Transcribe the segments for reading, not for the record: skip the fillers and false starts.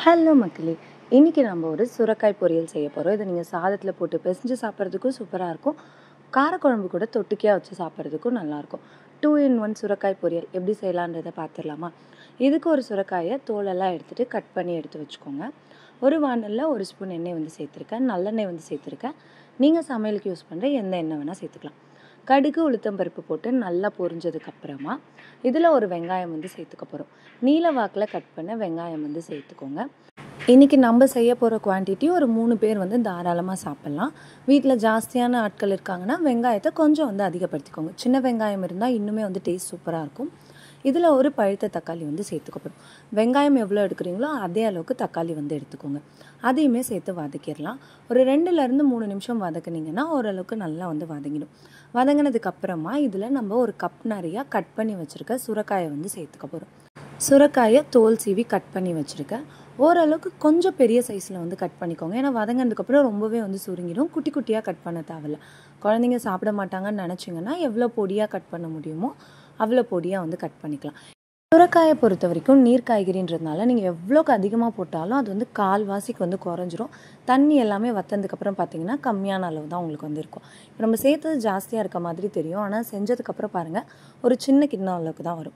Hello மக்களே, இன்றைக்கி நம்ம ஒரு சுரைக்காய் பொரியல் செய்ய போகிறோம். இதை நீங்கள் சாதத்தில் போட்டு பிசைஞ்சு சாப்பிட்றதுக்கும் சூப்பராக இருக்கும். காரக்குழம்பு கூட தொட்டுக்கையாக வச்சு சாப்பிட்றதுக்கும் நல்லாயிருக்கும். 2 in 1 சுரைக்காய் பொரியல் எப்படி செய்யலான்றதை பார்த்துடலாமா? இதுக்கு ஒரு சுரைக்காயை தோலெல்லாம் எடுத்துகிட்டு கட் பண்ணி எடுத்து வச்சுக்கோங்க. ஒரு வானலில் 1 ஸ்பூன் எண்ணெய் வந்து சேர்த்துருக்கேன். நல்லெண்ணெய் வந்து சேர்த்துருக்கேன். நீங்கள் சமையலுக்கு யூஸ் பண்ணுற எந்த எண்ணெய் வேணால் சேர்த்துக்கலாம். கடுகு உளுத்தம்பருப்பு போட்டு நல்லா பொரிஞ்சதுக்கப்புறமா இதில் ஒரு வெங்காயம் வந்து சேர்த்துக்க போகிறோம். நீல வாக்கில் கட் பண்ண வெங்காயம் வந்து சேர்த்துக்கோங்க. இன்றைக்கி நம்ம செய்ய போகிற குவான்டிட்டி ஒரு 3 பேர் வந்து தாராளமாக சாப்பிட்லாம். வீட்டில் ஜாஸ்தியான ஆட்கள் இருக்காங்கன்னா வெங்காயத்தை கொஞ்சம் வந்து அதிகப்படுத்திக்கோங்க. சின்ன வெங்காயம் இருந்தால் இன்னுமே வந்து டேஸ்ட் சூப்பராக இருக்கும். இதில் ஒரு பழுத்த தக்காளி வந்து சேர்த்துக்கப்படும். வெங்காயம் எவ்வளோ எடுக்கிறீங்களோ அதே அளவுக்கு தக்காளி வந்து எடுத்துக்கோங்க. அதையுமே சேர்த்து வதக்கிடலாம். ஒரு 2லேருந்து 3 நிமிஷம் வதக்குனிங்கன்னா ஓரளவுக்கு நல்லா வந்து வதங்கிடும். வதங்கினதுக்கப்புறமா இதில் நம்ம ஒரு கப் நிறையா கட் பண்ணி வச்சுருக்க சுரைக்காயை வந்து சேர்த்துக்க போகிறோம். சுரைக்காயை தோல் சீவி கட் பண்ணி வச்சுருக்கேன். ஓரளவுக்கு கொஞ்சம் பெரிய சைஸில் வந்து கட் பண்ணிக்கோங்க. ஏன்னா வதங்கினதுக்கப்புறம் ரொம்பவே வந்து சுருங்கிடும். குட்டி குட்டியாக கட் பண்ண தேவையில்ல. குழந்தைங்க சாப்பிட மாட்டாங்கன்னு நினச்சிங்கன்னா எவ்வளோ பொடியாக கட் பண்ண முடியுமோ அவ்வளோ பொடியாக வந்து கட் பண்ணிக்கலாம். சுரைக்காயை பொறுத்த வரைக்கும் நீர் காய்கறின்றதுனால நீங்கள் எவ்வளோக்கு அதிகமாக போட்டாலும் அது வந்து கால்வாசிக்கு வந்து குறைஞ்சிரும். தண்ணி எல்லாமே வற்றதுக்கப்புறம் பார்த்தீங்கன்னா கம்மியான அளவு தான் உங்களுக்கு வந்து இருக்கும். இப்போ நம்ம சேர்த்தது ஜாஸ்தியாக இருக்க மாதிரி தெரியும். ஆனால் செஞ்சதுக்கப்புறம் பாருங்கள் ஒரு சின்ன கிண்ணம் அளவுக்கு தான் வரும்.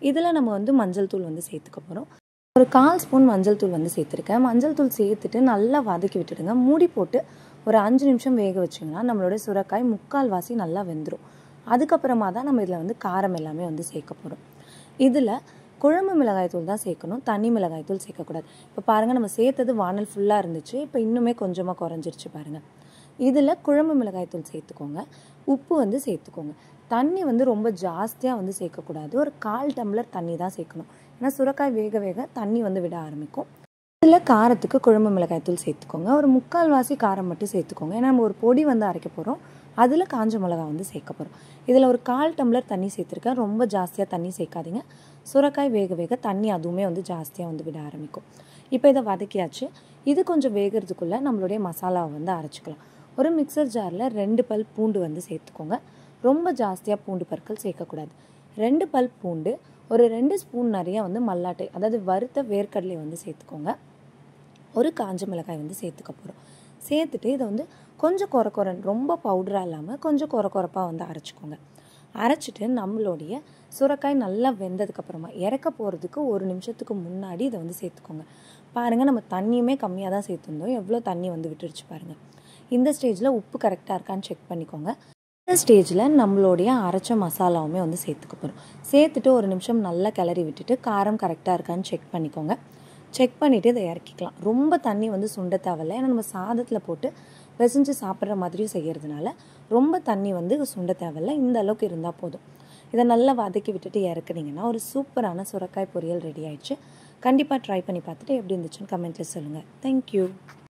இதில் நம்ம வந்து மஞ்சள் தூள் வந்து சேர்த்துக்க போகிறோம். ஒரு 1/4 ஸ்பூன் மஞ்சள் தூள் வந்து சேர்த்துருக்கேன். மஞ்சள் தூள் சேர்த்துட்டு நல்லா வதக்கி விட்டுடுங்க. மூடி போட்டு ஒரு 5 நிமிஷம் வேக வச்சிங்கன்னா நம்மளோட சுரைக்காய் 3/4 நல்லா வெந்துடும். அதுக்கப்புறமா தான் நம்ம இதில் வந்து காரம் எல்லாமே வந்து சேர்க்க போகிறோம். இதில் குழம்பு மிளகாய் தூள் தான் சேர்க்கணும். தனி மிளகாய் தூள் சேர்க்கக்கூடாது. இப்போ பாருங்கள் நம்ம சேர்த்தது வானல் ஃபுல்லாக இருந்துச்சு. இப்போ இன்னுமே கொஞ்சமாக குறைஞ்சிருச்சு பாருங்கள். இதில் குழம்பு மிளகாய் தூள் சேர்த்துக்கோங்க. உப்பு வந்து சேர்த்துக்கோங்க. தண்ணி வந்து ரொம்ப ஜாஸ்தியாக வந்து சேர்க்கக்கூடாது. ஒரு 1/4 டம்ளர் தண்ணி தான் சேர்க்கணும். ஏன்னா சுரைக்காய் வேக வேக தண்ணி வந்து விட ஆரம்பிக்கும். இதில் காரத்துக்கு குழம்பு மிளகாய் தூள் சேர்த்துக்கோங்க. ஒரு 3/4 காரம் மட்டும் சேர்த்துக்கோங்க. ஏன்னா நம்ம ஒரு பொடி வந்து அரைக்க போகிறோம். அதில் காஞ்ச மிளகா வந்து சேர்க்க போகிறோம். இதில் ஒரு 1/4 டம்ளர் தண்ணி சேர்த்துருக்கேன். ரொம்ப ஜாஸ்தியாக தண்ணி சேர்க்காதீங்க. சுரைக்காய் வேக வேக தண்ணி அதுவுமே வந்து ஜாஸ்தியாக வந்து விட ஆரம்பிக்கும். இப்போ இதை வதக்கியாச்சு. இது கொஞ்சம் வேகிறதுக்குள்ளே நம்மளுடைய மசாலாவை வந்து அரைச்சிக்கலாம். ஒரு மிக்சர் ஜாரில் 2 பல் பூண்டு வந்து சேர்த்துக்கோங்க. ரொம்ப ஜாஸ்தியாக பூண்டு பற்கள் சேர்க்கக்கூடாது. 2 பல் பூண்டு, ஒரு 2 ஸ்பூன் நிறையா வந்து மல்லாட்டை, அதாவது வறுத்த வேர்க்கடலை வந்து சேர்த்துக்கோங்க. ஒரு காஞ்ச மிளகாய் வந்து சேர்த்துக்க போகிறோம். சேர்த்துட்டு இதை வந்து கொஞ்சம் ரொம்ப பவுடராக இல்லாமல் கொஞ்சம் கொரப்பாக வந்து அரைச்சிக்கோங்க. அரைச்சிட்டு நம்மளுடைய சுரைக்காய் நல்லா வெந்ததுக்கப்புறமா இறக்க போகிறதுக்கு 1 நிமிஷத்துக்கு முன்னாடி இதை வந்து சேர்த்துக்கோங்க. பாருங்கள் நம்ம தண்ணியுமே கம்மியாக தான் சேர்த்துருந்தோம். எவ்வளோ தண்ணி வந்து விட்டுருச்சு பாருங்கள். இந்த ஸ்டேஜில் உப்பு கரெக்டாக இருக்கான்னு செக் பண்ணிக்கோங்க. இந்த ஸ்டேஜில் நம்மளுடைய அரைச்ச மசாலாவுமே வந்து சேர்த்துக்க போகிறோம். சேர்த்துட்டு 1 நிமிஷம் நல்லா கிளறி விட்டுட்டு காரம் கரெக்டாக இருக்கான்னு செக் பண்ணிக்கோங்க. செக் பண்ணிவிட்டு இதை இறக்கிக்கலாம். ரொம்ப தண்ணி வந்து சுண்ட தேவையில்லை. ஏன்னா நம்ம சாதத்தில் போட்டு பிசைஞ்சு சாப்பிட்ற மாதிரியும் செய்கிறதுனால ரொம்ப தண்ணி வந்து சுண்ட தேவையில்லை. இந்த அளவுக்கு இருந்தால் போதும். இதை நல்லா வதக்கி விட்டுட்டு இறக்குனீங்கன்னா ஒரு சூப்பரான சுரைக்காய் பொரியல் ரெடி ஆயிடுச்சு. கண்டிப்பாக ட்ரை பண்ணி பார்த்துட்டு எப்படி இருந்துச்சுன்னு கமெண்ட்டில் சொல்லுங்கள். தேங்க்யூ.